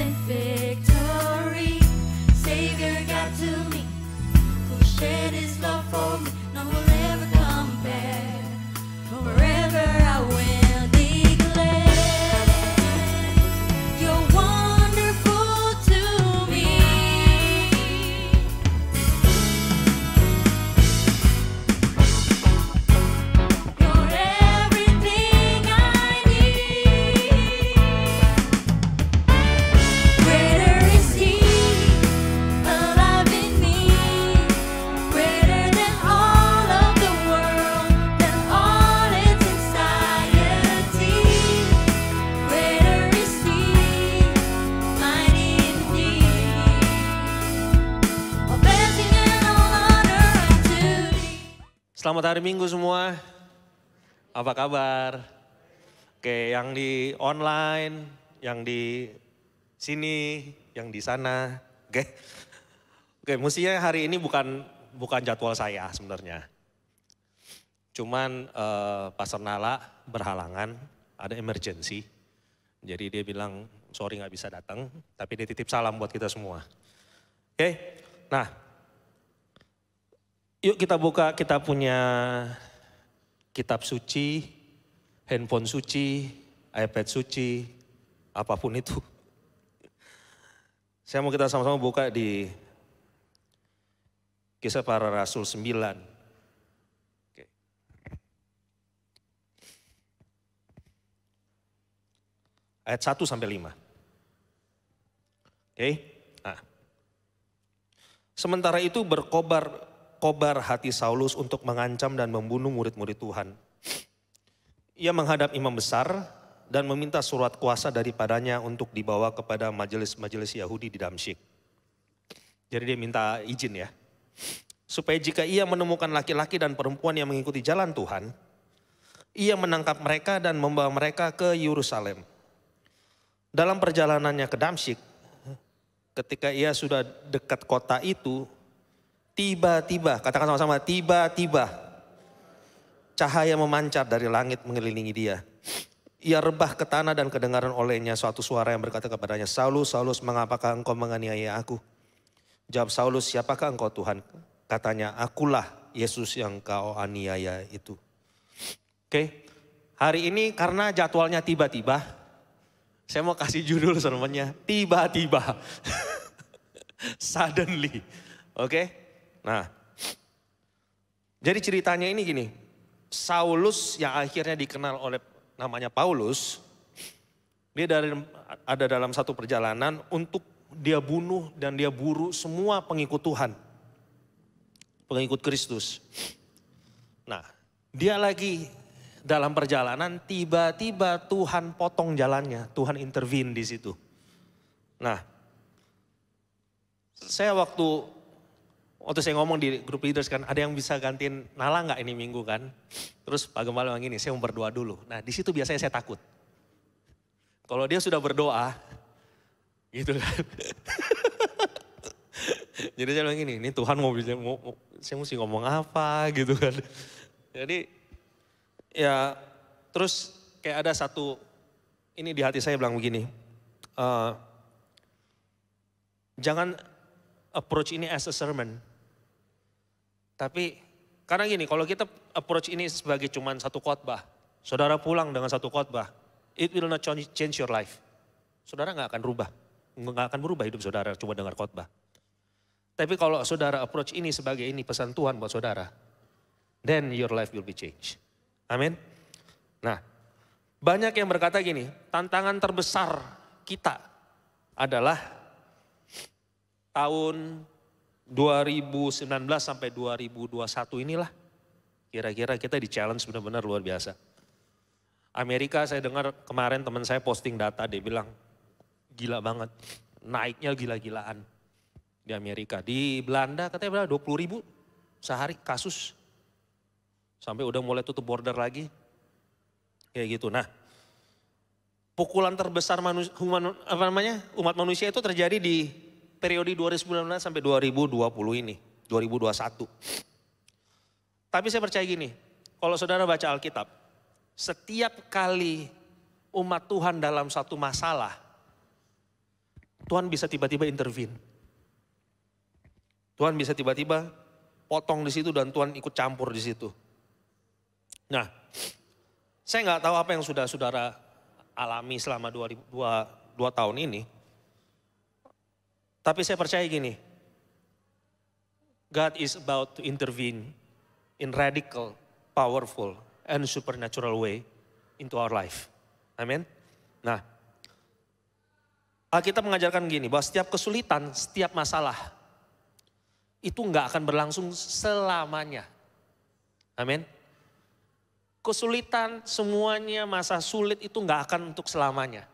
and victory. Savior got to me, who shed his love for me. No one will ever compare. Forever I will declare, you're wonderful to me. You're everything I need. Greater is he alive in me, greater than all of the world, than all its anxiety. Greater is he, mighty indeed. All blessing and all honor unto thee. Selamat hari Minggu semua. Apa kabar? Oke, yang di online, yang di sini, yang di sana. Oke, mestinya hari ini bukan jadwal saya sebenarnya. Cuman Pastor Nala berhalangan, ada emergency. Jadi dia bilang, sorry nggak bisa datang, tapi dia titip salam buat kita semua. Oke, nah yuk kita buka, kita punya kitab suci, handphone suci, iPad suci, apapun itu. Saya mau kita sama-sama buka di Kisah Para Rasul 9. Oke. Ayat 1 sampai 5. Oke. Nah. Sementara itu berkobar hati Saulus untuk mengancam dan membunuh murid-murid Tuhan. Ia menghadap imam besar dan meminta surat kuasa daripadanya untuk dibawa kepada majelis-majelis Yahudi di Damsyik. Jadi dia minta izin ya. Supaya jika ia menemukan laki-laki dan perempuan yang mengikuti jalan Tuhan, ia menangkap mereka dan membawa mereka ke Yerusalem. Dalam perjalanannya ke Damsyik, ketika ia sudah dekat kota itu, tiba-tiba, katakan sama-sama, tiba-tiba cahaya memancar dari langit mengelilingi dia. Ia rebah ke tanah dan kedengaran olehnya suatu suara yang berkata kepadanya, Saulus, Saulus, mengapakah engkau menganiaya aku? Jawab Saulus, siapakah engkau Tuhan? Katanya, akulah Yesus yang kau aniaya itu. Oke, hari ini karena jadwalnya tiba-tiba, saya mau kasih judul sermonnya, tiba-tiba. Suddenly, oke? Nah, jadi ceritanya ini gini, Saulus yang akhirnya dikenal oleh namanya Paulus, dia ada dalam satu perjalanan untuk dia bunuh dan dia buru semua pengikut Tuhan, pengikut Kristus. Nah, dia lagi dalam perjalanan, tiba-tiba Tuhan potong jalannya, Tuhan intervene di situ. Nah, saya waktu saya ngomong di grup leaders kan, ada yang bisa gantiin Nala nggak ini minggu kan? Terus Pak Gembala bilang gini, saya mau berdoa dulu. Nah di situ biasanya saya takut. Kalau dia sudah berdoa, gitu kan. Jadi saya bilang gini, ini Tuhan saya mesti ngomong apa gitu kan. Jadi ya terus kayak ada satu, ini di hati saya bilang begini, jangan approach ini as a sermon. Tapi karena gini, kalau kita approach ini sebagai cuman satu khotbah, saudara pulang dengan satu khotbah, it will not change your life. Saudara nggak akan berubah hidup saudara cuma dengar khotbah. Tapi kalau saudara approach ini sebagai ini pesan Tuhan buat saudara, then your life will be changed. Amin. Nah, banyak yang berkata gini, tantangan terbesar kita adalah tahun 2019 sampai 2021 inilah. Kira-kira kita di challenge benar-benar luar biasa. Amerika saya dengar kemarin teman saya posting data, dia bilang gila banget. Naiknya gila-gilaan di Amerika. Di Belanda katanya 20.000 sehari kasus. Sampai udah mulai tutup border lagi. Kayak gitu. Nah, pukulan terbesar umat manusia itu terjadi di periode 2019 sampai 2020 ini, 2021. Tapi saya percaya gini, kalau saudara baca Alkitab, setiap kali umat Tuhan dalam satu masalah, Tuhan bisa tiba-tiba intervene. Tuhan bisa tiba-tiba potong di situ dan Tuhan ikut campur di situ. Nah, saya nggak tahu apa yang sudah saudara alami selama 2 tahun ini. Tapi saya percaya gini, God is about to intervene in radical, powerful, and supernatural way into our life. Amin. Nah, Alkitab mengajarkan gini, bahwa setiap kesulitan, setiap masalah, itu nggak akan berlangsung selamanya. Amin. Kesulitan semuanya, masa sulit itu nggak akan untuk selamanya.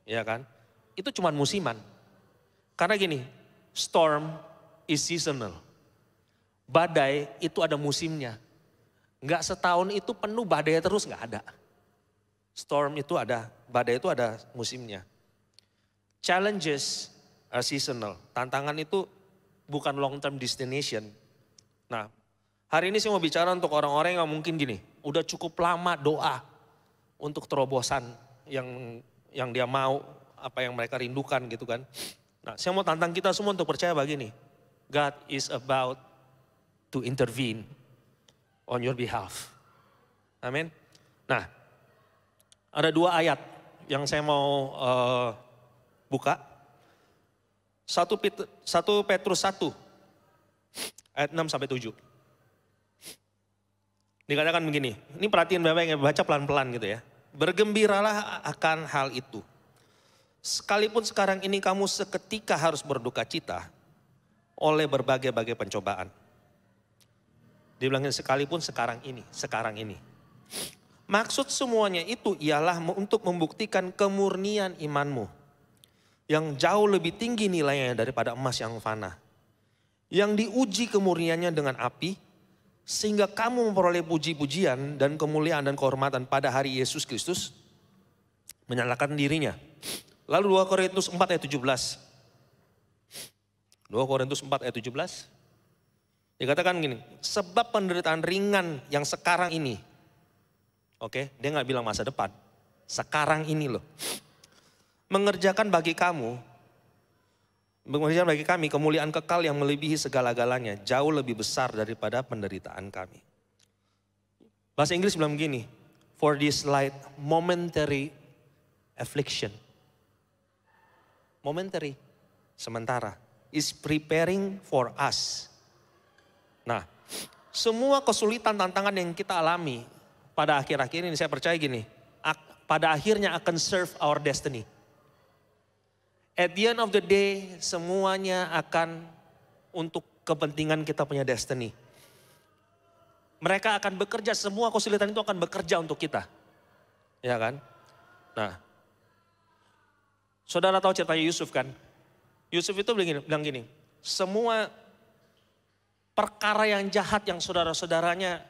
Ya kan? Itu cuma musiman. Karena gini, storm is seasonal. Badai itu ada musimnya. Nggak setahun itu penuh badai terus, nggak ada. Storm itu ada, badai itu ada musimnya. Challenges are seasonal. Tantangan itu bukan long term destination. Nah, hari ini saya mau bicara untuk orang-orang yang mungkin gini, udah cukup lama doa untuk terobosan yang dia mau, apa yang mereka rindukan gitu kan. Nah, saya mau tantang kita semua untuk percaya begini, God is about to intervene on your behalf. Amin. Nah, ada 2 ayat yang saya mau buka. 1 Petrus 1 ayat 6 sampai 7. Dikatakan begini, ini perhatian Bapak yang baca pelan-pelan gitu ya. Bergembiralah akan hal itu. Sekalipun sekarang ini kamu seketika harus berduka cita oleh berbagai-bagai pencobaan. Dibilangin sekalipun sekarang ini. Maksud semuanya itu ialah untuk membuktikan kemurnian imanmu. Yang jauh lebih tinggi nilainya daripada emas yang fana. Yang diuji kemurniannya dengan api, sehingga kamu memperoleh puji-pujian dan kemuliaan dan kehormatan pada hari Yesus Kristus menyalakan dirinya. Lalu 2 Korintus 4 ayat 17. 2 Korintus 4 ayat 17. Dikatakan gini, sebab penderitaan ringan yang sekarang ini. Oke, dia nggak bilang masa depan. Sekarang ini loh. Mengerjakan bagi kami kemuliaan kekal yang melebihi segala-galanya. Jauh lebih besar daripada penderitaan kami. Bahasa Inggris bilang begini, for this light momentary affliction. Momentary, sementara, is preparing for us. Nah, semua kesulitan tantangan yang kita alami pada akhir-akhir ini, saya percaya gini, pada akhirnya akan serve our destiny. At the end of the day, semuanya akan untuk kepentingan kita punya destiny. Mereka akan bekerja, semua kesulitan itu akan bekerja untuk kita. Ya kan? Nah, saudara tahu ceritanya Yusuf kan? Yusuf itu bilang gini, semua perkara yang jahat yang saudara-saudaranya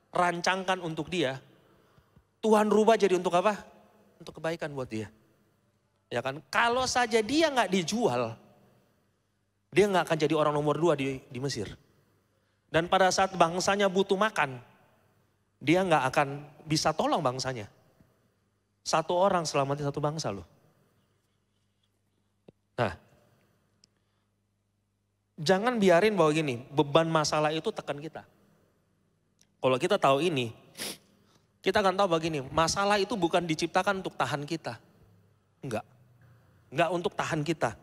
rancangkan untuk dia, Tuhan rubah jadi untuk apa? Untuk kebaikan buat dia. Ya kan, kalau saja dia nggak dijual, dia nggak akan jadi orang nomor 2 di Mesir. Dan pada saat bangsanya butuh makan, dia nggak akan bisa tolong bangsanya. 1 orang selamatin 1 bangsa loh. Nah, jangan biarin bahwa gini, beban masalah itu tekan kita. Kalau kita tahu ini, kita akan tahu begini, masalah itu bukan diciptakan untuk tahan kita. Enggak untuk tahan kita.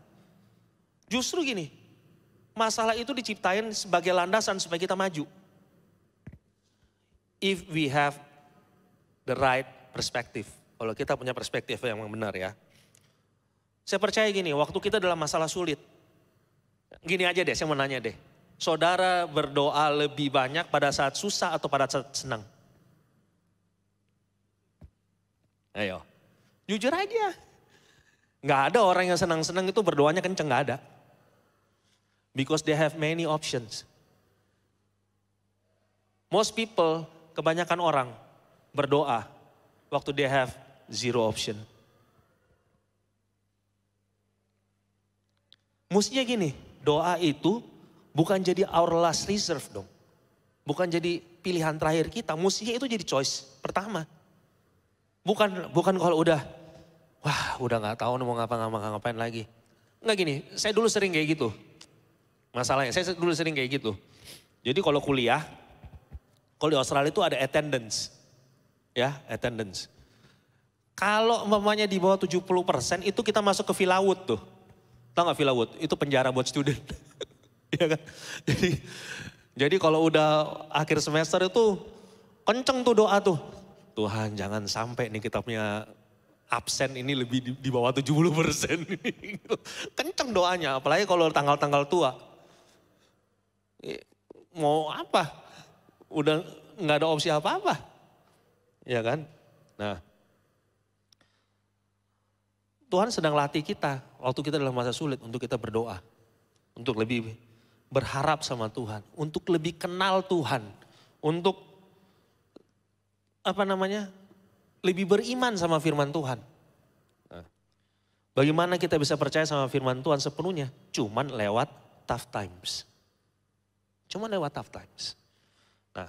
Justru gini, masalah itu diciptain sebagai landasan supaya kita maju. If we have the right perspective. Kalau kita punya perspektif yang benar ya. Saya percaya gini, waktu kita dalam masalah sulit. Gini aja deh, saya mau nanya deh. Saudara berdoa lebih banyak pada saat susah atau pada saat senang? Ayo, jujur aja. Nggak ada orang yang senang-senang itu berdoanya kenceng, nggak ada. Because they have many options. Most people, kebanyakan orang berdoa waktu they have 0 option. Mestinya gini, doa itu bukan jadi our last reserve dong. Bukan jadi pilihan terakhir kita, mestinya itu jadi choice pertama. Bukan kalau udah, wah udah gak tahu mau ngapain lagi. Enggak gini, saya dulu sering kayak gitu. Masalahnya, saya dulu sering kayak gitu. Jadi kalau kuliah, kalau di Australia itu ada attendance. Ya, attendance. Kalau umpamanya di bawah 70% itu kita masuk ke Villawood tuh. Tahu gak Villawood? Itu penjara buat student. Iya kan? Jadi kalau udah akhir semester itu kenceng tuh doa tuh. Tuhan jangan sampai nih kita punya absen ini lebih di bawah 70%. Gitu. Kenceng doanya, apalagi kalau tanggal-tanggal tua. Mau apa? Udah nggak ada opsi apa-apa. Ya kan? Nah, Tuhan sedang latih kita waktu kita dalam masa sulit untuk kita berdoa. Untuk lebih berharap sama Tuhan. Untuk lebih kenal Tuhan. Untuk lebih beriman sama firman Tuhan. Nah, bagaimana kita bisa percaya sama firman Tuhan sepenuhnya? Cuman lewat tough times. Cuman lewat tough times. Nah,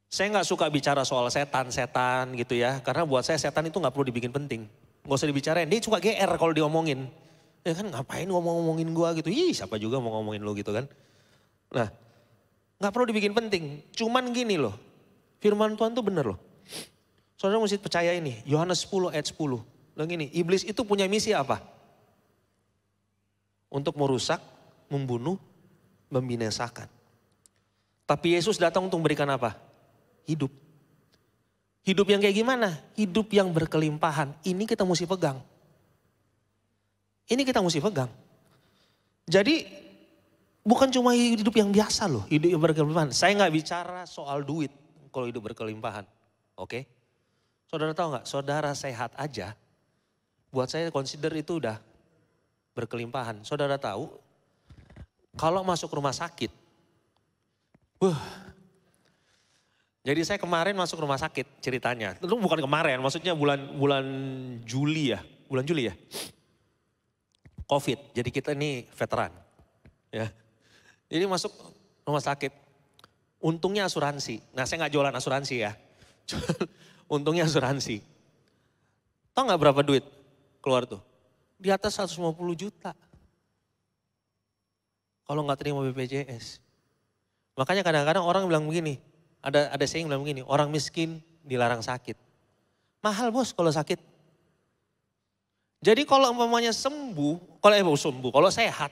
saya nggak suka bicara soal setan-setan gitu ya. Karena buat saya setan itu nggak perlu dibikin penting. Gak usah dibicarain, dia suka GR kalau diomongin. Ya kan ngapain ngomongin gua gitu, siapa juga mau ngomongin lo gitu kan. Nah, gak perlu dibikin penting. Cuman gini loh, firman Tuhan tuh bener loh. Saudara mesti percaya ini, Yohanes 10 ayat 10. Bilang gini, iblis itu punya misi apa? Untuk merusak, membunuh, membinasakan. Tapi Yesus datang untuk memberikan apa? Hidup. Hidup yang kayak gimana? Hidup yang berkelimpahan. Ini kita mesti pegang. Ini kita mesti pegang. Jadi bukan cuma hidup yang biasa loh, hidup yang berkelimpahan. Saya nggak bicara soal duit kalau hidup berkelimpahan. Oke? Saudara tahu nggak? Saudara sehat aja, buat saya consider itu udah berkelimpahan. Saudara tahu, kalau masuk rumah sakit, jadi saya kemarin masuk rumah sakit ceritanya. Itu bukan kemarin, maksudnya bulan Juli ya. Bulan Juli ya. Covid, jadi kita ini veteran. Ya. Jadi masuk rumah sakit. Untungnya asuransi. Nah saya gak jualan asuransi ya. Untungnya asuransi. Tahu gak berapa duit keluar tuh? Di atas 150 juta. Kalau gak terima BPJS. Makanya kadang-kadang orang bilang begini. Ada saying bilang begini, orang miskin dilarang sakit. Mahal bos kalau sakit. Jadi kalau umpamanya sembuh, kalau sehat,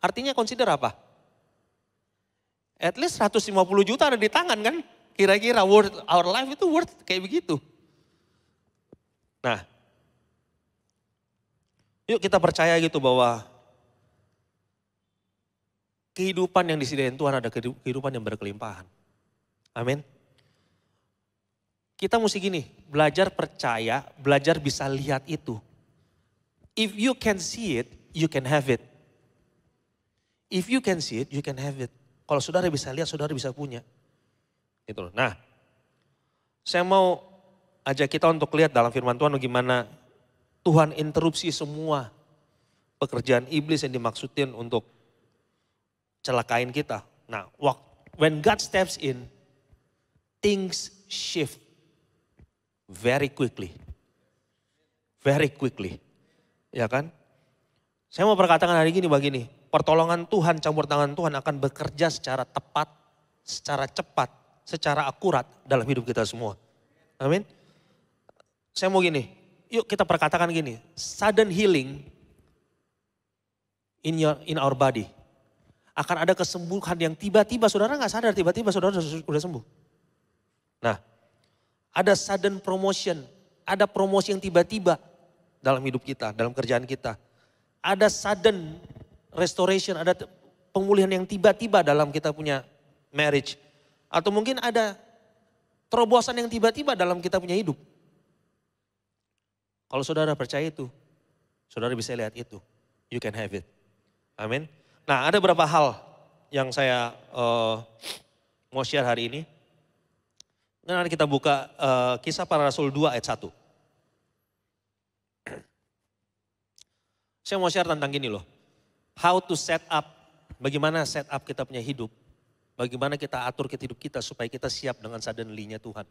artinya consider apa? At least 150 juta ada di tangan kan? Kira-kira our life itu worth kayak begitu. Nah, yuk kita percaya gitu bahwa kehidupan yang disediakan Tuhan ada kehidupan yang berkelimpahan. Amin. Kita mesti gini, belajar percaya, belajar bisa lihat itu. If you can see it, you can have it. If you can see it, you can have it. Kalau saudara bisa lihat, saudara bisa punya. Gitu. Nah, saya mau ajak kita untuk lihat dalam firman Tuhan bagaimana Tuhan interupsi semua pekerjaan iblis yang dimaksudin untuk celakain kita. Nah, when God steps in, things shift very quickly. Very quickly. Ya kan? Saya mau perkatakan hari ini begini. Pertolongan Tuhan, campur tangan Tuhan akan bekerja secara tepat, secara cepat, secara akurat dalam hidup kita semua. Amin. Saya mau gini. Yuk kita perkatakan gini. Sudden healing in our body. Akan ada kesembuhan yang tiba-tiba saudara gak sadar, tiba-tiba saudara sudah sembuh. Nah, ada sudden promotion, ada promosi yang tiba-tiba dalam hidup kita, dalam kerjaan kita. Ada sudden restoration, ada pemulihan yang tiba-tiba dalam kita punya marriage. Atau mungkin ada terobosan yang tiba-tiba dalam kita punya hidup. Kalau saudara percaya itu, saudara bisa lihat itu. You can have it. Amin. Nah ada beberapa hal yang saya mau share hari ini. Nanti kita buka Kisah Para Rasul 2 ayat 1. Saya mau share tentang gini loh. How to set up, bagaimana set up kita punya hidup. Bagaimana kita atur hidup kita supaya kita siap dengan suddenly-nya Tuhan.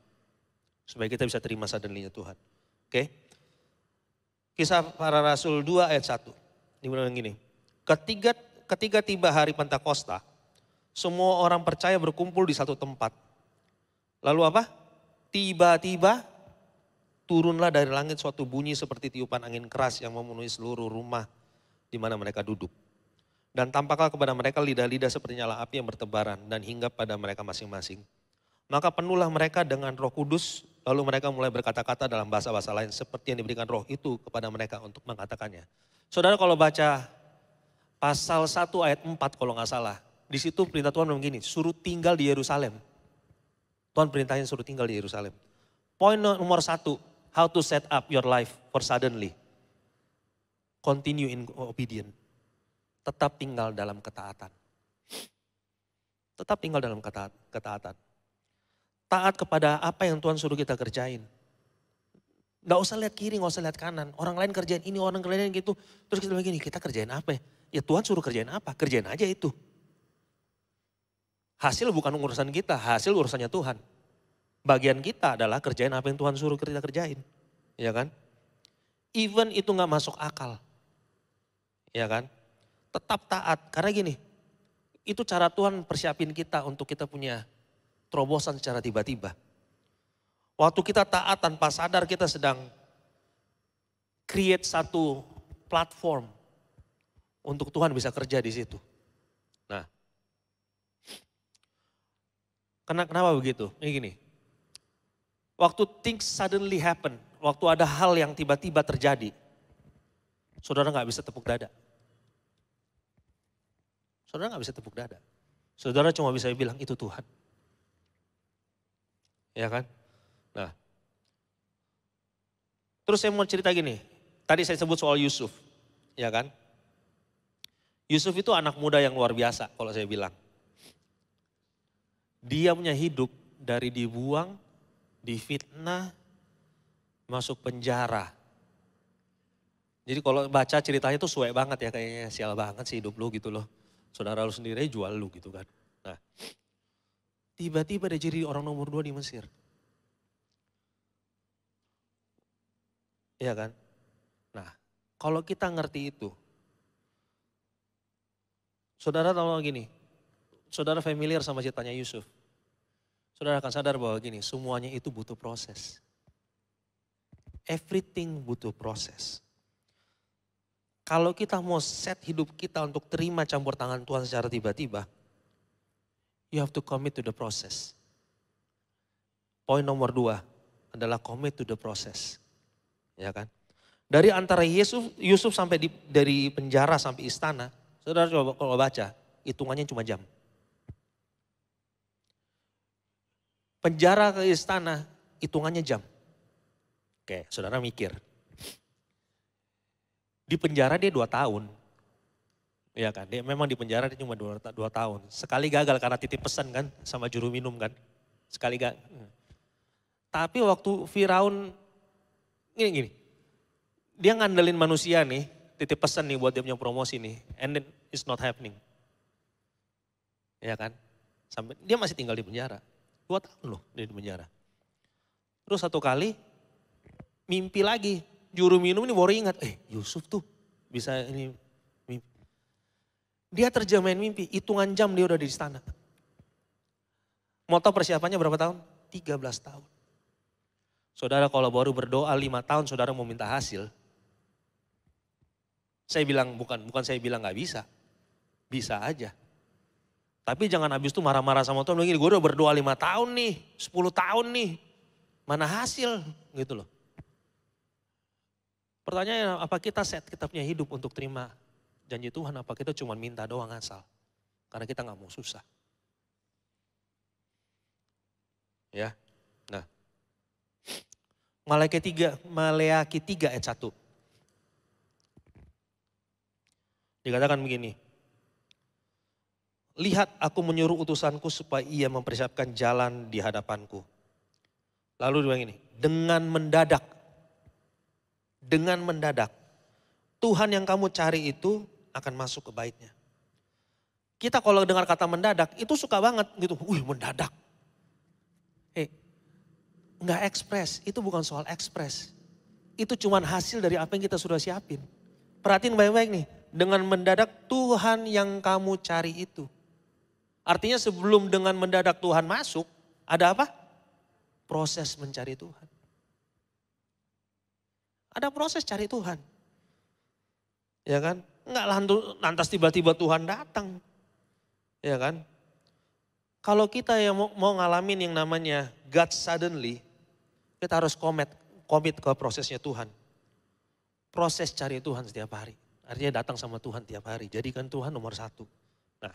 Supaya kita bisa terima suddenly-nya Tuhan. Oke. Kisah Para Rasul 2 ayat 1. dibilang gini, ketika tiba hari Pentakosta, semua orang percaya berkumpul di satu tempat. Lalu apa? Tiba-tiba turunlah dari langit suatu bunyi seperti tiupan angin keras yang memenuhi seluruh rumah di mana mereka duduk. Dan tampaklah kepada mereka lidah-lidah seperti nyala api yang bertebaran dan hinggap pada mereka masing-masing. Maka penuhlah mereka dengan Roh Kudus, lalu mereka mulai berkata-kata dalam bahasa-bahasa lain seperti yang diberikan Roh itu kepada mereka untuk mengatakannya. Saudara kalau baca pasal 1 ayat 4 kalau nggak salah, di situ perintah Tuhan begini, suruh tinggal di Yerusalem. Tuhan perintahnya suruh tinggal di Yerusalem. Poin nomor 1, how to set up your life for suddenly. Continue in obedience. Tetap tinggal dalam ketaatan. Tetap tinggal dalam ketaatan. Taat kepada apa yang Tuhan suruh kita kerjain. Gak usah lihat kiri, gak usah lihat kanan. Orang lain kerjain ini, orang kerjain gitu. Terus kita begini, kita kerjain apa ya? Ya Tuhan suruh kerjain apa? Kerjain aja itu. Hasil bukan urusan kita, hasil urusannya Tuhan. Bagian kita adalah kerjain apa yang Tuhan suruh kita kerjain. Ya kan? Even itu gak masuk akal. Ya kan? Tetap taat, karena gini, itu cara Tuhan persiapin kita untuk kita punya terobosan secara tiba-tiba. Waktu kita taat tanpa sadar kita sedang create satu platform untuk Tuhan bisa kerja di situ. Nah, kenapa begitu? Ini gini, waktu things suddenly happen, waktu ada hal yang tiba-tiba terjadi, saudara gak bisa tepuk dada. Saudara gak bisa tepuk dada. Saudara cuma bisa bilang itu Tuhan. Ya kan? Nah. Terus saya mau cerita gini. Tadi saya sebut soal Yusuf. Ya kan? Yusuf itu anak muda yang luar biasa kalau saya bilang. Dia punya hidup dari dibuang, difitnah, masuk penjara. Jadi kalau baca ceritanya tuh suwe banget ya kayaknya. Sial banget sih hidup lu gitu loh. Saudara lu sendiri jual lu gitu kan. Nah, tiba-tiba dia jadi orang nomor 2 di Mesir. Iya kan? Nah, kalau kita ngerti itu, saudara tahu gini, saudara familiar sama ceritanya Yusuf. Saudara akan sadar bahwa gini, semuanya itu butuh proses. Everything butuh proses. Kalau kita mau set hidup kita untuk terima campur tangan Tuhan secara tiba-tiba, you have to commit to the process. Poin nomor 2 adalah commit to the process. Ya kan? Dari antara Yusuf sampai dari penjara sampai istana, saudara coba kalau baca, hitungannya cuma jam. Penjara ke istana, hitungannya jam. Oke, saudara mikir. Di penjara dia 2 tahun. Ya kan, dia memang di penjara dia cuma 2 tahun. Sekali gagal karena titip pesan kan sama juru minum kan. Sekali gagal. Tapi waktu Firaun, gini. Dia ngandelin manusia nih, titip pesan nih buat dia punya promosi nih. And then it's not happening. Ya kan, sampai dia masih tinggal di penjara. 2 tahun loh dia di penjara. Terus satu kali mimpi lagi. Juru minum ini baru ingat, Yusuf tuh bisa ini mimpi. Dia terjemahin mimpi, hitungan jam dia udah di istana. Mau tahu persiapannya berapa tahun? 13 tahun. Saudara kalau baru berdoa 5 tahun saudara mau minta hasil. Saya bilang, bukan saya bilang gak bisa. Bisa aja. Tapi jangan habis itu marah-marah sama Tuhan, begini, gue udah berdoa 5 tahun nih, 10 tahun nih. Mana hasil gitu loh. Pertanyaannya apa kita set kita punya hidup untuk terima janji Tuhan, apa kita cuma minta doang asal. Karena kita gak mau susah. Ya, nah. Maleaki 3 ayat 1. Dikatakan begini. Lihat aku menyuruh utusanku supaya ia mempersiapkan jalan di hadapanku. Lalu dia bilang ini, dengan mendadak, Tuhan yang kamu cari itu akan masuk ke baitnya. Kita kalau dengar kata mendadak, itu suka banget gitu. Mendadak. Enggak ekspres, itu bukan soal ekspres. Itu cuman hasil dari apa yang kita sudah siapin. Perhatiin baik-baik nih, Dengan mendadak Tuhan yang kamu cari itu. Artinya sebelum dengan mendadak Tuhan masuk, ada apa? Proses mencari Tuhan. Ada proses cari Tuhan. Ya kan? Enggak lantas tiba-tiba Tuhan datang. Ya kan? Kalau kita yang mau ngalamin yang namanya God suddenly, kita harus komit ke prosesnya Tuhan. Proses cari Tuhan setiap hari. Artinya datang sama Tuhan tiap hari. Jadikan Tuhan nomor satu. Nah,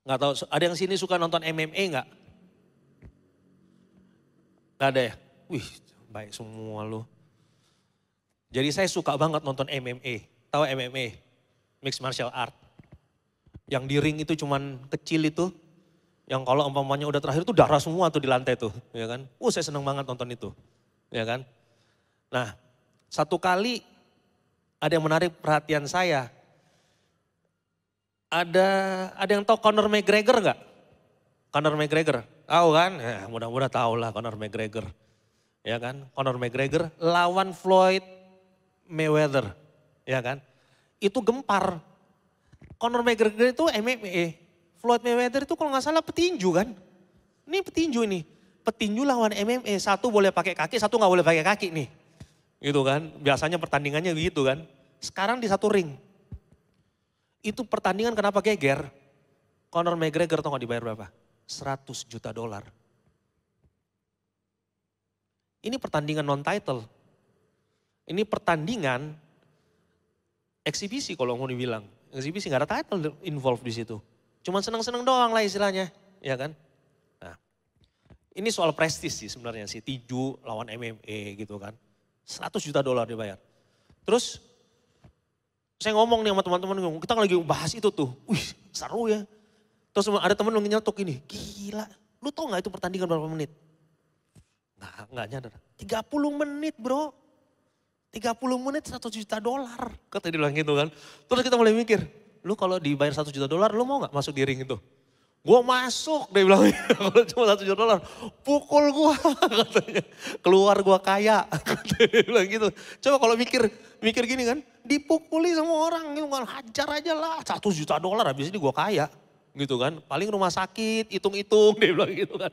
nggak tahu ada yang sini suka nonton MMA nggak? Nggak ada ya? Wih, baik semua lo. Jadi saya suka banget nonton MMA. Tahu MMA? Mixed Martial Art. Yang di ring itu cuman kecil itu. Yang kalau umpamanya udah terakhir tuh darah semua tuh di lantai tuh. Ya kan? Saya seneng banget nonton itu. Ya kan? Nah, satu kali ada yang menarik perhatian saya. Ada yang tahu Conor McGregor nggak? Conor McGregor, tahu kan? Ya, mudah-mudahan tahu lah Conor McGregor. Ya kan? Conor McGregor lawan Floyd Mayweather, ya kan? Itu gempar. Conor McGregor itu MMA, Floyd Mayweather itu kalau nggak salah petinju kan? Ini petinju ini, petinju lawan MMA, satu boleh pakai kaki, satu nggak boleh pakai kaki nih, gitu kan? Biasanya pertandingannya begitu kan? Sekarang di satu ring, itu pertandingan kenapa geger? Conor McGregor tau nggak dibayar berapa? 100 juta dolar. Ini pertandingan non-title. Ini pertandingan eksibisi kalau mau dibilang. Eksibisi gak ada title involved di situ. Cuman senang-senang doang lah istilahnya, ya kan? Nah, ini soal prestis sih sebenarnya sih. Tinju lawan MMA gitu kan. 100 juta dolar dibayar. Terus saya ngomong nih sama teman-teman, kita lagi bahas itu tuh. Wih, seru ya. Terus ada temen yang nyetok ini, gila, lu tau gak itu pertandingan berapa menit? Nggak nyadar. 30 menit bro. 30 menit 100 juta dolar. Kata dia bilang gitu kan. Terus kita mulai mikir, lu kalau dibayar 1 juta dolar, lu mau gak masuk di ring itu? Gua masuk, dia bilang kalau cuma 1 juta dolar, pukul gua katanya. Keluar gua kaya, dia bilang gitu. Coba kalau mikir gini kan, dipukuli sama orang, gitu kan, hajar aja lah. 1 juta dolar habis ini gua kaya. Gitu kan, paling rumah sakit, hitung-hitung, dia bilang gitu kan.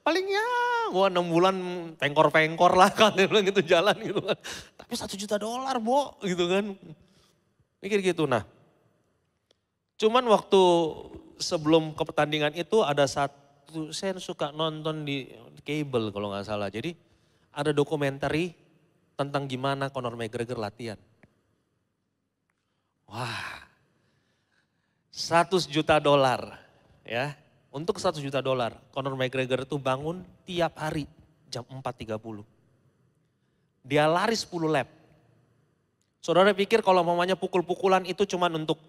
Paling ya, gua 6 bulan pengkor-pengkor lah kan, dia bilang gitu jalan gitu kan. Tapi 1 juta dolar, Bo, gitu kan. Mikir gitu, nah. Cuman waktu sebelum ke pertandingan itu ada satu, saya suka nonton di cable kalau nggak salah. Jadi ada dokumenter tentang gimana Conor McGregor latihan. Wah. 100 juta dolar ya. Untuk 100 juta dolar, Conor McGregor itu bangun tiap hari jam 4.30. Dia lari 10 lap. Saudara pikir kalau mamanya pukul-pukulan itu cuma untuk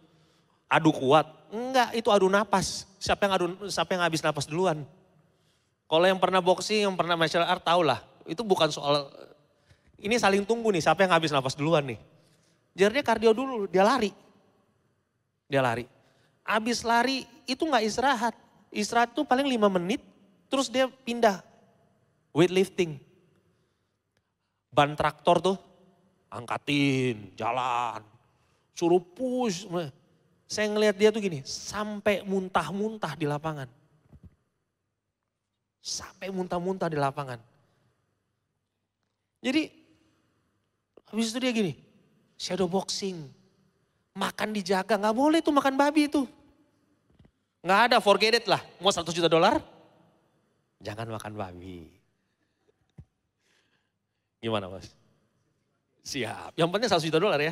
adu kuat? Enggak, itu adu napas. Siapa yang habis napas duluan? Kalau yang pernah boxing, yang pernah martial art tahu lah. Itu bukan soal, ini saling tunggu nih siapa yang habis napas duluan nih. Jadi dia kardio dulu, dia lari. Dia lari. Abis lari itu gak istirahat. Istirahat tuh paling 5 menit terus dia pindah weightlifting. Ban traktor tuh angkatin, jalan, suruh push. Saya ngelihat dia tuh gini, sampai muntah-muntah di lapangan. Sampai muntah-muntah di lapangan. Jadi habis itu dia gini, shadow boxing. Makan dijaga, gak boleh tuh makan babi itu. Gak ada, forget it lah. Mau 100 juta dolar? Jangan makan babi. Gimana Mas? Siap, yang penting 100 juta dolar ya.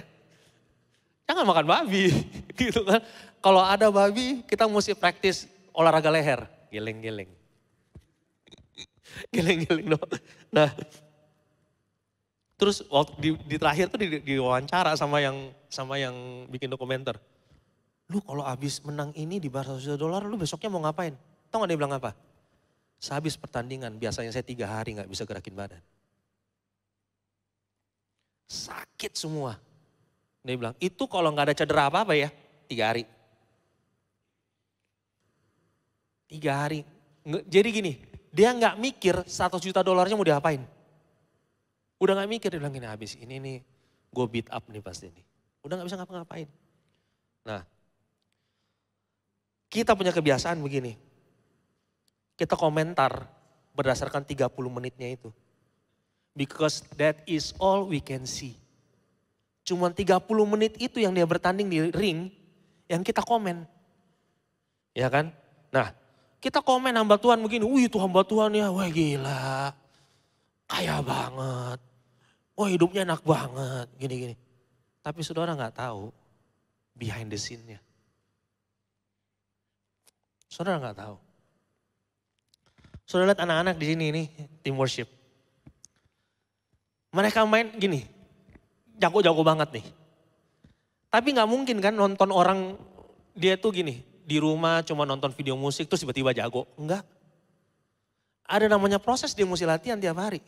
Jangan makan babi, gitu kan. Kalau ada babi, kita mesti praktis olahraga leher. Geleng-geleng. Geleng-geleng dong. Nah, terus waktu di terakhir tuh diwawancara sama yang bikin dokumenter. Lu kalau habis menang ini di bar 100 juta dolar, lu besoknya mau ngapain? Tahu gak dia bilang apa? Sehabis pertandingan, biasanya saya 3 hari gak bisa gerakin badan. Sakit semua. Dia bilang, itu kalau gak ada cedera apa-apa ya, 3 hari. 3 hari. Jadi gini, dia gak mikir 100 juta dolarnya mau diapain. Udah gak mikir, dia bilang gini, habis ini nih gue beat up nih pasti nih. Udah gak bisa ngapa-ngapain. Nah, kita punya kebiasaan begini. Kita komentar berdasarkan 30 menitnya itu. Because that is all we can see. Cuman 30 menit itu yang dia bertanding di ring, yang kita komen. Ya kan? Nah, kita komen hamba Tuhan begini, wih itu hamba Tuhan ya, wah gila. Kaya banget. Wah hidupnya enak banget, gini-gini. Tapi saudara gak tahu behind the scene-nya. Saudara gak tahu. Saudara lihat anak-anak di sini ini, tim worship. Mereka main gini, jago-jago banget nih. Tapi gak mungkin kan nonton orang, dia tuh gini, di rumah cuma nonton video musik terus tiba-tiba jago. Enggak. Ada namanya proses, dia mesti latihan tiap hari.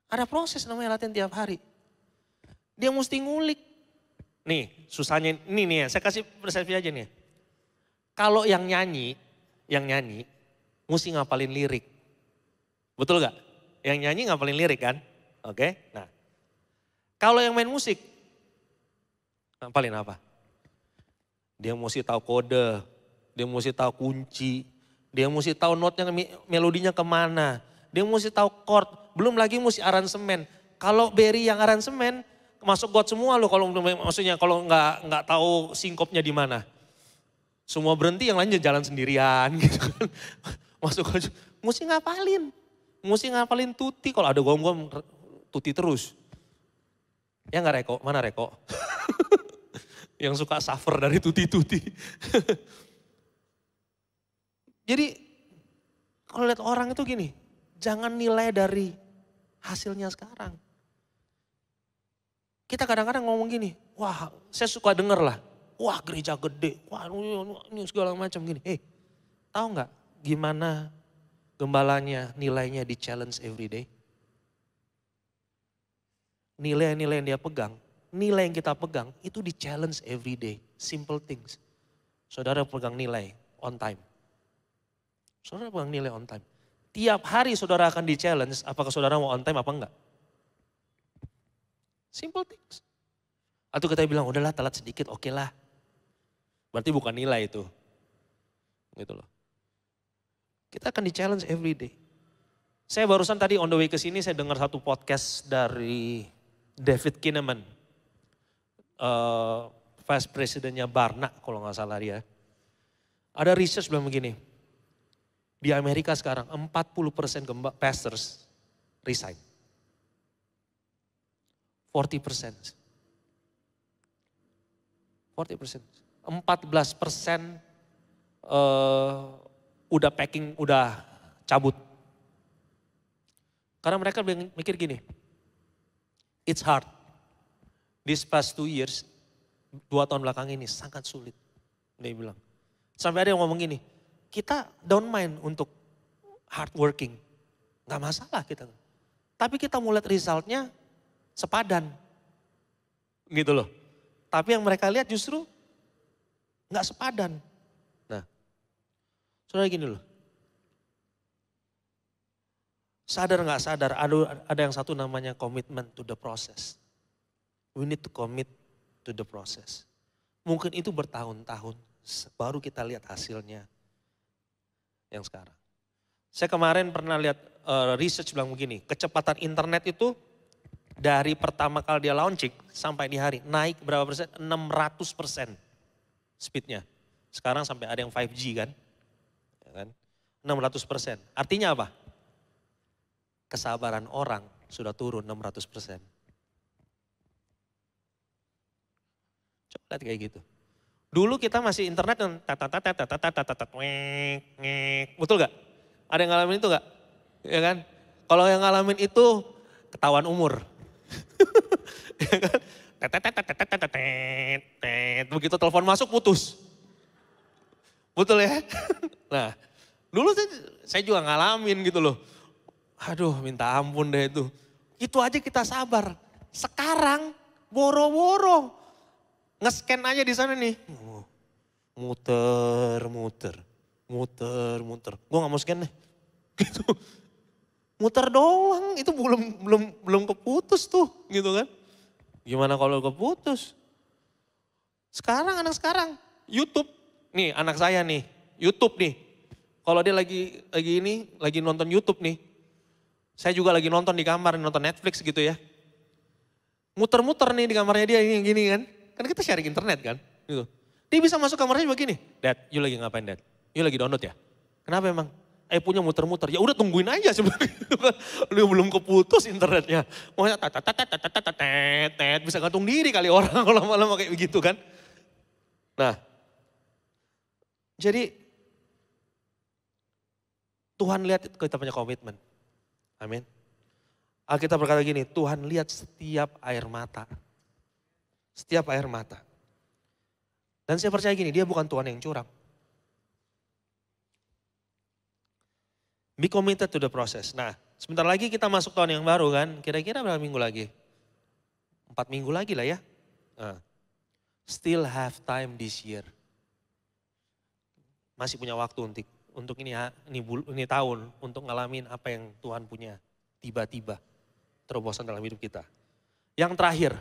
Ada proses namanya latihan tiap hari. Dia mesti ngulik. Nih susahnya, ini nih ya, saya kasih persepsi aja nih. Kalau yang nyanyi, mesti ngapalin lirik. Betul gak? Yang nyanyi ngapalin lirik kan? Oke, nah. Kalau yang main musik, ngapalin apa? Dia mesti tahu kode, dia mesti tahu kunci, dia mesti tahu notnya, melodinya kemana, dia mesti tahu chord, belum lagi mesti aransemen. Kalau Berry yang aransemen, masuk God semua loh kalau maksudnya kalau nggak tahu singkopnya di mana. Semua berhenti, yang lain jalan sendirian gitu kan. Masuk God, mesti ngapalin tuti, kalau ada gom-gom tuti terus. Ya nggak Reko, mana Reko? Yang suka suffer dari tuti-tuti. Jadi kalau lihat orang itu gini, jangan nilai dari hasilnya sekarang. Kita kadang-kadang ngomong gini, wah saya suka denger lah, wah gereja gede, wah ini segala macam gini. Tahu nggak gimana gembalanya nilainya di challenge every day? Nilai-nilai yang dia pegang, nilai yang kita pegang itu di challenge every day. Simple things. Saudara pegang nilai on time. Saudara pegang nilai on time. Tiap hari saudara akan di challenge, apakah saudara mau on time apa enggak? Simple things. Atau kita bilang udahlah telat sedikit, oke lah. Berarti bukan nilai itu. Gitu loh. Kita akan di challenge every day. Saya barusan tadi on the way ke sini saya dengar satu podcast dari David Kinnaman. Vice Presidennya Barna kalau nggak salah dia. Ada research bilang begini, di Amerika sekarang 40% pastors resign. 40%. 14% udah packing, udah cabut. Karena mereka mikir gini, it's hard. These past 2 years, 2 tahun belakang ini sangat sulit. Dia bilang. Sampai ada yang ngomong gini, kita don't mind untuk hard working. Gak masalah kita. Tapi kita mau lihat resultnya sepadan. Gitu loh. Tapi yang mereka lihat justru gak sepadan. Nah, saudara gini loh. Sadar gak sadar, ada yang satu namanya commitment to the process. We need to commit to the process. Mungkin itu bertahun-tahun baru kita lihat hasilnya yang sekarang. Saya kemarin pernah lihat research bilang begini, kecepatan internet itu dari pertama kali dia launching sampai di hari naik berapa persen? 600% speednya. Sekarang sampai ada yang 5G kan? Ya kan? 600%. Artinya apa? Kesabaran orang sudah turun 600%. Coba lihat kayak gitu. Dulu kita masih internet yang betul gak? Ada yang ngalamin itu gak? Ya kan? Kalau yang ngalamin itu ketahuan umur. Ya kan? Begitu telepon masuk putus. Betul ya? Nah, dulu saya juga ngalamin gitu loh. Aduh, minta ampun deh itu. Itu aja kita sabar. Sekarang boro-boro. Nge-scan aja di sana nih. Muter. Gue gak mau scan deh. Gitu. Muter doang, itu belum keputus tuh gitu kan. Gimana kalau keputus? Sekarang anak sekarang, YouTube. Nih anak saya nih, YouTube nih. Kalau dia lagi nonton YouTube nih. Saya juga lagi nonton di kamar, nonton Netflix gitu ya. Muter-muter nih di kamarnya dia ini gini kan. Kan kita sharing internet kan. Gitu. Dia bisa masuk kamarnya begini. Dad, you lagi ngapain Dad? You lagi download ya? Kenapa emang? Punya muter-muter. Ya udah tungguin aja sebenarnya. Lu belum keputus internetnya. Maunya tet bisa gantung diri kali orang kalau lama-lama kayak begitu kan. Nah, jadi Tuhan lihat kita punya komitmen. Amin. Alkitab berkata gini, Tuhan lihat setiap air mata. Setiap air mata. Dan saya percaya gini, dia bukan Tuhan yang curang. Be committed to the process. Nah, sebentar lagi kita masuk tahun yang baru kan. Kira-kira berapa minggu lagi? 4 minggu lagi lah ya. Nah, still have time this year. Masih punya waktu untuk ini tahun. Untuk ngalamin apa yang Tuhan punya. Tiba-tiba terobosan dalam hidup kita. Yang terakhir.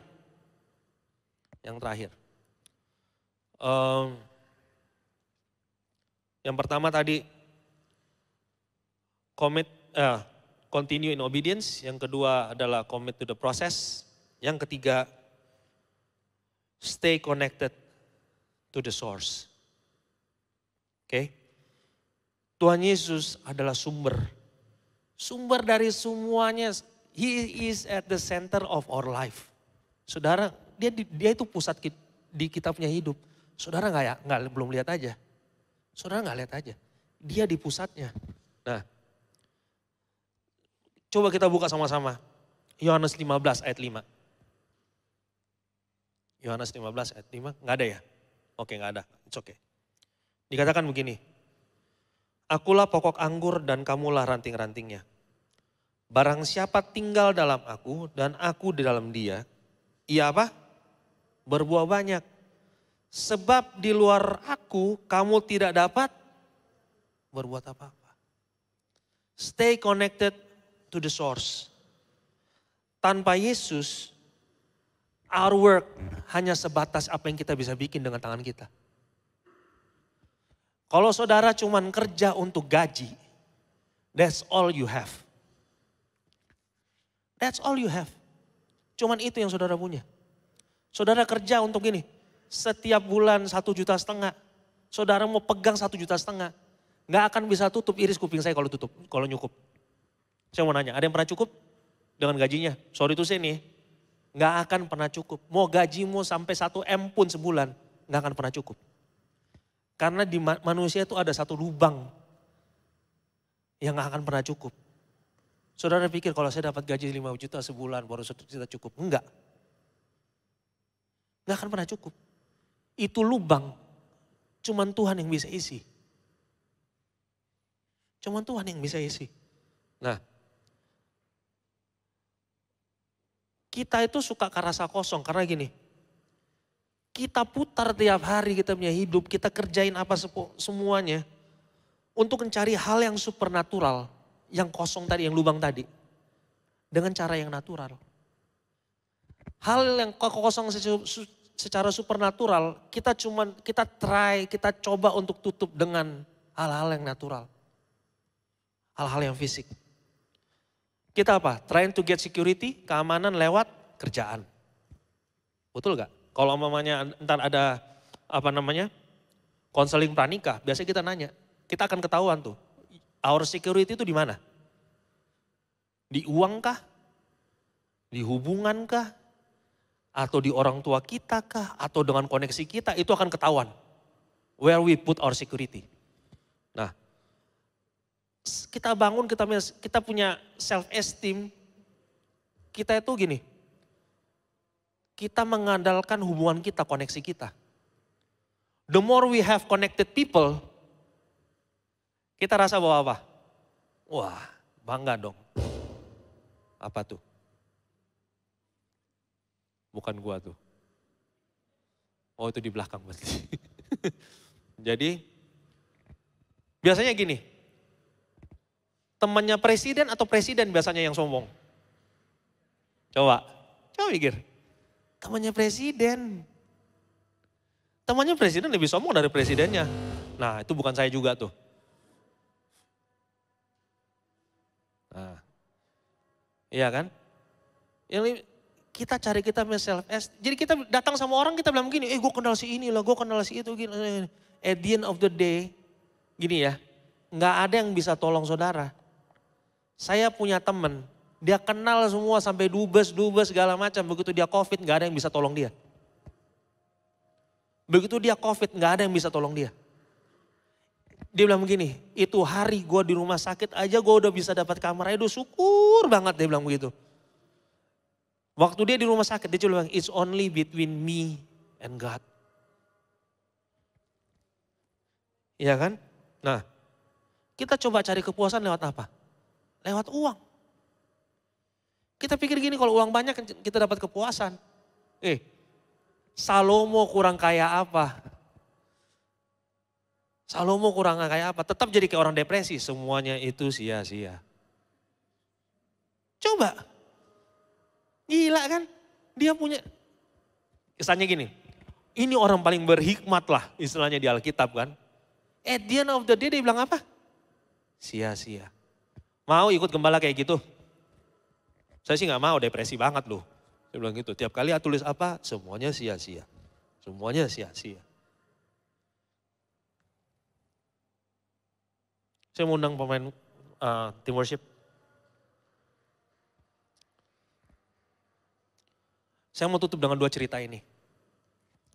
Yang pertama tadi continue in obedience. Yang kedua adalah commit to the process. Yang ketiga, stay connected to the source. Oke. Tuhan Yesus adalah sumber dari semuanya. He is at the center of our life. Saudara, dia itu pusat di kita punya hidup. Saudara belum lihat aja. Saudara nggak lihat aja. Dia di pusatnya. Nah, coba kita buka sama-sama. Yohanes 15 ayat 5. Yohanes 15 ayat 5, nggak ada ya? Oke, nggak ada. It's okay. Dikatakan begini. Akulah pokok anggur dan kamulah ranting-rantingnya. Barang siapa tinggal dalam aku dan aku di dalam dia, ia apa? Berbuah banyak. Sebab di luar aku kamu tidak dapat berbuat apa-apa. Stay connected to the source. Tanpa Yesus, our work hanya sebatas apa yang kita bisa bikin dengan tangan kita. Kalau saudara cuman kerja untuk gaji, that's all you have. That's all you have. Cuman itu yang saudara punya. Saudara kerja untuk ini, setiap bulan 1,5 juta. Saudara mau pegang 1,5 juta. Nggak akan bisa tutup iris kuping saya kalau nyukup. Saya mau nanya, ada yang pernah cukup dengan gajinya? Sorry to say nih, nggak akan pernah cukup. Mau gajimu sampai 1 M pun sebulan, nggak akan pernah cukup. Karena di manusia itu ada satu lubang yang nggak akan pernah cukup. Saudara pikir kalau saya dapat gaji 5 juta sebulan baru 1 juta cukup? Enggak. Nggak akan pernah cukup. Itu lubang, cuman Tuhan yang bisa isi. Cuman Tuhan yang bisa isi. Nah, kita itu suka rasa kosong karena gini. Kita putar tiap hari kita punya hidup, kita kerjain apa semuanya. Untuk mencari hal yang supernatural, yang kosong tadi, yang lubang tadi. Dengan cara yang natural. Hal yang kosong secara supernatural, kita coba untuk tutup dengan hal-hal yang natural. Hal-hal yang fisik. Kita apa? Trying to get security, keamanan lewat kerjaan. Betul gak? Kalau mamanya ntar ada konseling pranikah, biasanya kita nanya. Kita akan ketahuan tuh, our security itu di mana? Di uang kah? Di hubungan kah? Atau di orang tua kita kah? Atau dengan koneksi kita, itu akan ketahuan. Where we put our security. Nah, kita bangun, kita punya self esteem. Kita itu gini, kita mengandalkan hubungan kita, koneksi kita. The more we have connected people, kita rasa bahwa apa? Wah, bangga dong. Apa tuh? Bukan gua tuh. Oh, itu di belakang berarti. Jadi, biasanya gini. Temannya presiden atau presiden biasanya yang sombong? Coba pikir. Temannya presiden. Temannya presiden lebih sombong dari presidennya. Nah itu bukan saya juga tuh. Nah, iya kan? Yang kita cari kita self esteem. Jadi kita datang sama orang kita bilang gini, gue kenal si ini lah, gue kenal si itu. Gini. At the end of the day, gini ya, nggak ada yang bisa tolong saudara. Saya punya teman, dia kenal semua sampai dubes segala macam. Begitu dia COVID nggak ada yang bisa tolong dia. Begitu dia COVID nggak ada yang bisa tolong dia. Dia bilang begini, itu hari gue di rumah sakit aja gue udah bisa dapat kamar. Aduh syukur banget dia bilang begitu. Waktu dia di rumah sakit dia cuma bilang, it's only between me and God. Iya kan? Nah, kita coba cari kepuasan lewat apa? Lewat uang. Kita pikir gini, kalau uang banyak kita dapat kepuasan. Salomo kurang kaya apa? Salomo kurang kaya apa? Tetap jadi kayak orang depresi, semuanya itu sia-sia. Coba. Gila kan? Dia punya, kesannya gini, ini orang paling berhikmat lah istilahnya di Alkitab kan. At the end of the day dia bilang apa? Sia-sia. Mau ikut gembala kayak gitu? Saya sih gak mau, depresi banget loh. Saya bilang gitu, tiap kali tulis apa, semuanya sia-sia. Semuanya sia-sia. Saya mau undang pemain tim worship. Saya mau tutup dengan 2 cerita ini.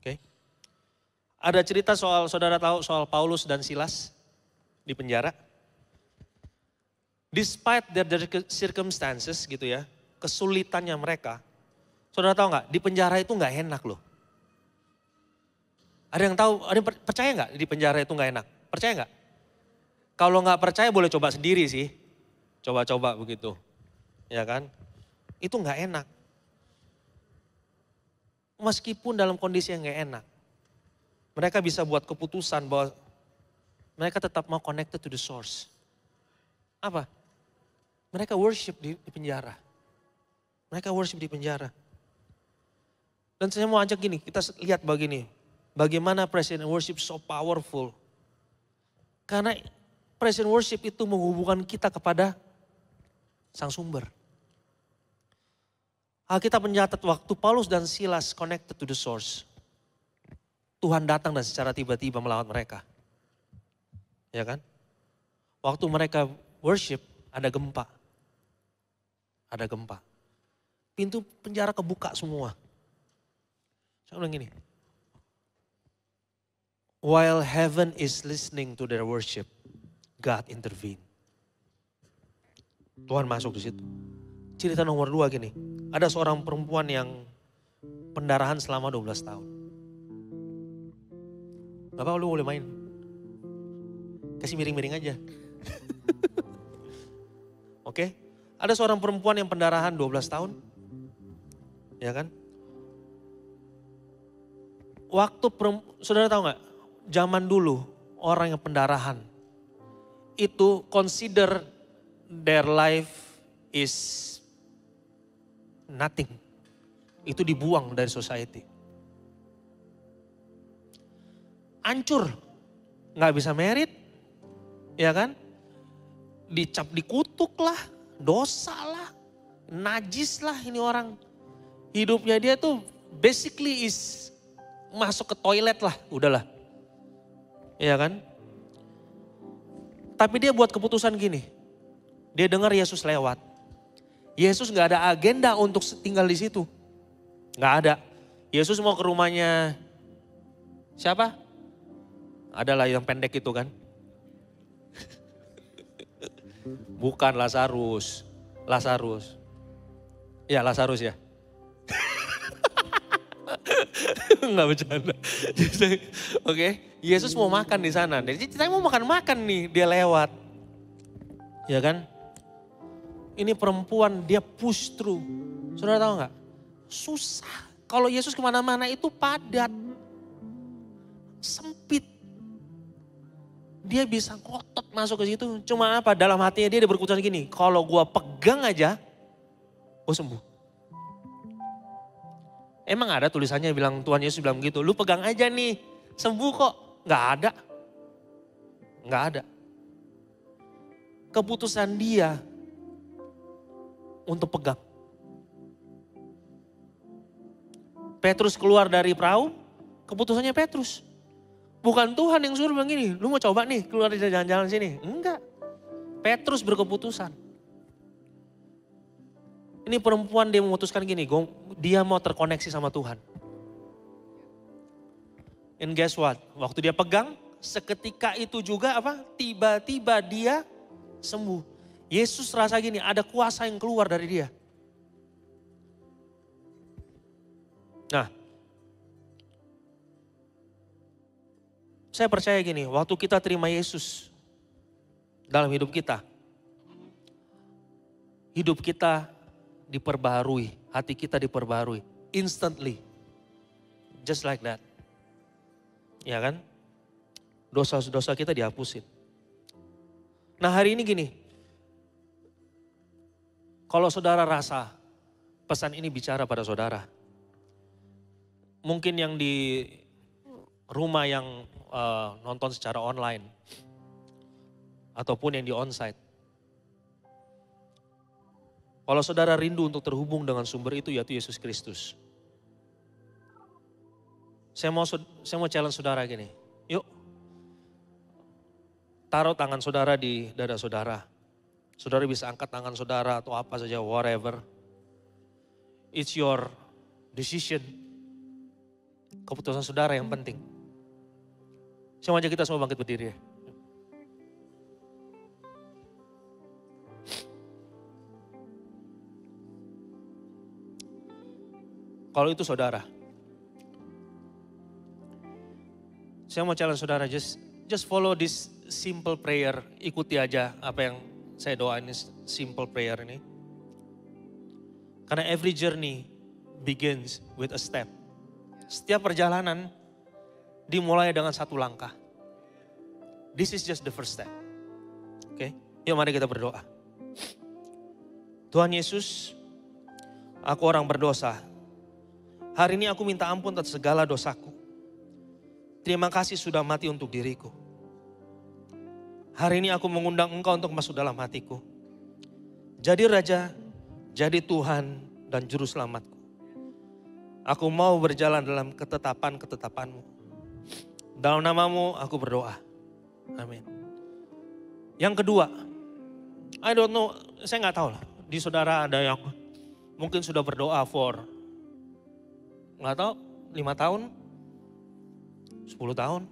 Oke. Ada cerita soal, saudara tahu soal Paulus dan Silas di penjara. Despite their circumstances gitu ya, kesulitannya mereka. Saudara tahu nggak, di penjara itu nggak enak loh. Ada yang tahu, ada yang percaya nggak di penjara itu nggak enak? Percaya nggak? Kalau nggak percaya boleh coba sendiri sih. Coba-coba begitu. Ya kan? Itu nggak enak. Meskipun dalam kondisi yang nggak enak. Mereka bisa buat keputusan bahwa mereka tetap mau connected to the source. Apa? Mereka worship di penjara. Mereka worship di penjara. Dan saya mau ajak gini, kita lihat begini. Bagaimana praise and worship so powerful. Karena praise and worship itu menghubungkan kita kepada Sang Sumber. Alkitab mencatat waktu Paulus dan Silas connected to the source. Tuhan datang dan secara tiba-tiba melawan mereka. Ya kan? Waktu mereka worship ada gempa. Ada gempa. Pintu penjara kebuka semua. Saya bilang gini. While heaven is listening to their worship, God intervene. Tuhan masuk di situ. Cerita nomor 2 gini. Ada seorang perempuan yang pendarahan selama 12 tahun. Gak apa-apa lu boleh main. Kasih miring-miring aja. Oke. Ada seorang perempuan yang pendarahan 12 tahun. Ya kan? Waktu saudara tahu gak? Zaman dulu orang yang pendarahan. Itu consider their life is nothing. Itu dibuang dari society. Hancur. Gak bisa merit. Ya kan? Dicap dikutuk lah. Dosa lah. Najis lah ini orang. Hidupnya dia tuh basically is masuk ke toilet lah. Udahlah. Ya kan? Tapi dia buat keputusan gini. Dia dengar Yesus lewat. Yesus gak ada agenda untuk tinggal di situ. Gak ada. Yesus mau ke rumahnya siapa? Adalah yang pendek itu kan. Bukan Lazarus. Lazarus. Ya Lazarus ya. Enggak bercanda. Oke, Yesus mau makan di sana. Jadi kita mau makan-makan nih, dia lewat. Ya kan? Ini perempuan dia push through. Saudara tahu nggak? Susah. Kalau Yesus kemana-mana itu padat. Sempit. Dia bisa ngotot masuk ke situ. Cuma apa? Dalam hatinya dia berkeputusan gini. Kalau gua pegang aja, gua sembuh. Emang ada tulisannya bilang Tuhan Yesus bilang begitu, lu pegang aja nih, sembuh kok. Nggak ada. Nggak ada. Keputusan dia untuk pegang. Petrus keluar dari perahu, keputusannya Petrus. Bukan Tuhan yang suruh bilang gini, lu mau coba nih keluar dari jalan-jalan sini. Enggak. Petrus berkeputusan. Ini perempuan dia memutuskan gini, dia mau terkoneksi sama Tuhan. And guess what? Waktu dia pegang, seketika itu juga apa? Tiba-tiba dia sembuh. Yesus rasa gini, ada kuasa yang keluar dari dia. Nah, saya percaya gini, waktu kita terima Yesus dalam hidup kita diperbaharui, hati kita diperbaharui, instantly, just like that. Ya kan? Dosa-dosa kita dihapusin. Nah hari ini gini, kalau saudara rasa pesan ini bicara pada saudara, mungkin yang di rumah yang nonton secara online, ataupun yang di onsite. Kalau saudara rindu untuk terhubung dengan sumber itu, yaitu Yesus Kristus. Saya mau challenge saudara gini, yuk taruh tangan saudara di dada saudara. Saudara bisa angkat tangan saudara atau apa saja, whatever. It's your decision. Keputusan saudara yang penting. Saya mau ajak kita semua bangkit berdiri. Kalau itu saudara, saya mau challenge saudara, just follow this simple prayer. Ikuti aja apa yang saya doain, ini simple prayer ini. Karena every journey begins with a step. Setiap perjalanan dimulai dengan satu langkah. This is just the first step. Oke, yuk mari kita berdoa. Tuhan Yesus, aku orang berdosa. Hari ini aku minta ampun atas segala dosaku. Terima kasih sudah mati untuk diriku. Hari ini aku mengundang Engkau untuk masuk dalam hatiku. Jadi Raja, jadi Tuhan dan Juru Selamatku. Aku mau berjalan dalam ketetapan-ketetapan-Mu. Dalam nama-Mu aku berdoa. Amin. Yang kedua, I don't know, saya nggak tahu lah. Di saudara ada yang mungkin sudah berdoa for, nggak tahu, 5 tahun, 10 tahun.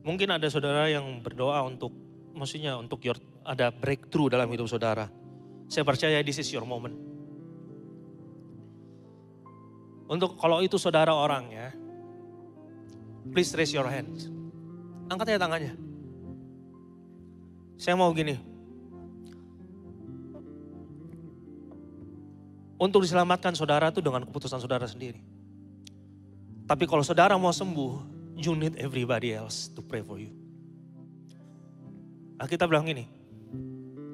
Mungkin ada saudara yang berdoa untuk, maksudnya untuk ada breakthrough dalam hidup saudara. Saya percaya this is your moment. Untuk kalau itu saudara orangnya, please raise your hands. Angkat aja tangannya. Saya mau gini. Untuk diselamatkan saudara itu dengan keputusan saudara sendiri. Tapi kalau saudara mau sembuh, you need everybody else to pray for you. Kita bilang gini,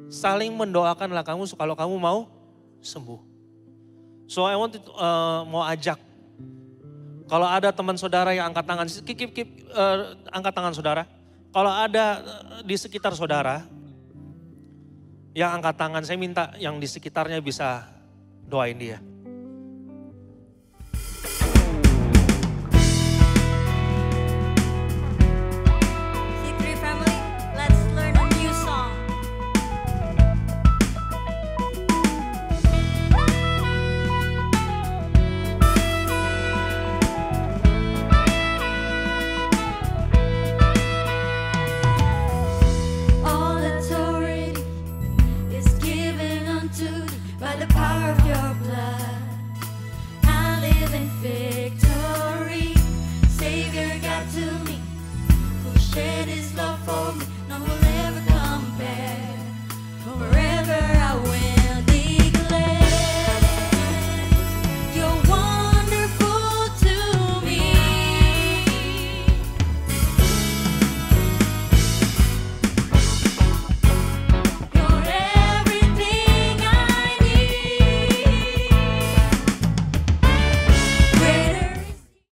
saling mendoakanlah kamu kalau kamu mau sembuh. So I want to, mau ajak, kalau ada teman saudara yang angkat tangan, angkat tangan saudara. Kalau ada di sekitar saudara yang angkat tangan, saya minta yang di sekitarnya bisa doain dia.